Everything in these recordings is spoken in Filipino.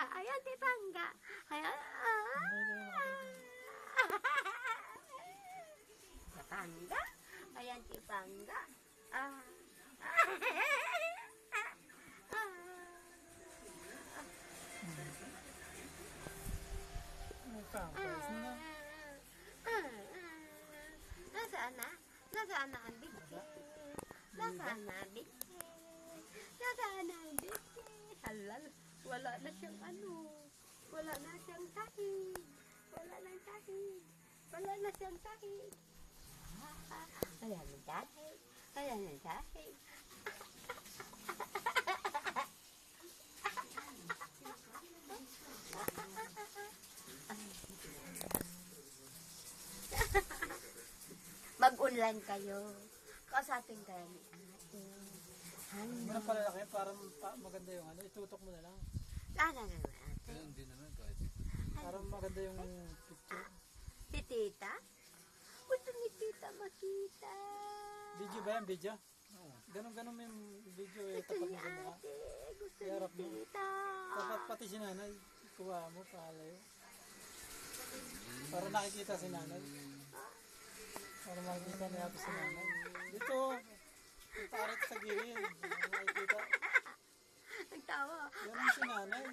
Ayan, si Pangga. Ayan. Si Pangga. Ayan, si Pangga. Ah. Nasaan na? Nasaan na ang bitsi? Nasaan na ang bitsi? Nasaan na ang bitsi? Halal, wala na siyang ano. Wala na siyang sahig. Wala na sahig. Wala na siyang sahig. Wala na sahig. Wala na sahig. Mag-online kayo. Kausapin kayo ni ate. Ano pala laki, parang maganda yung ano, itutok mo na lang. Sana naman ate. Hindi naman kahit. Parang maganda yung picture. Si tita? Gusto ni tita makita. Video ba yan? Video? Ganon-ganon mo yung video eh, Gusto tapat ni mo sa mukha. ate. Gusto ni Harap mo. tita. Tapat pati si nanay, kuha mo, palayo. Para nakikita si nanay. Para makikita niya si nanay. Dito, tarik sa gilid. Nakikita. Nagtawa. Yan ang si nanay.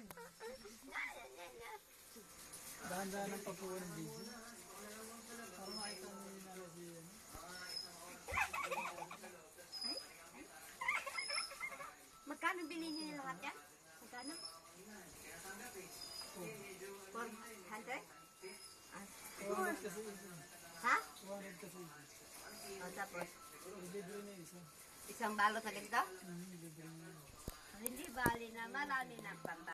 Dahan-dahan ang pagkuha ng video. Para makita ni nanay si yan. Magkano bilhin niyo lahat yan? Magkano? 400? 200 kasi isa. Ha? 200 kasi isa. O tapos, Libre na isa. isang balot na ganito? Libre na. Hindi bali na marami ng pambili.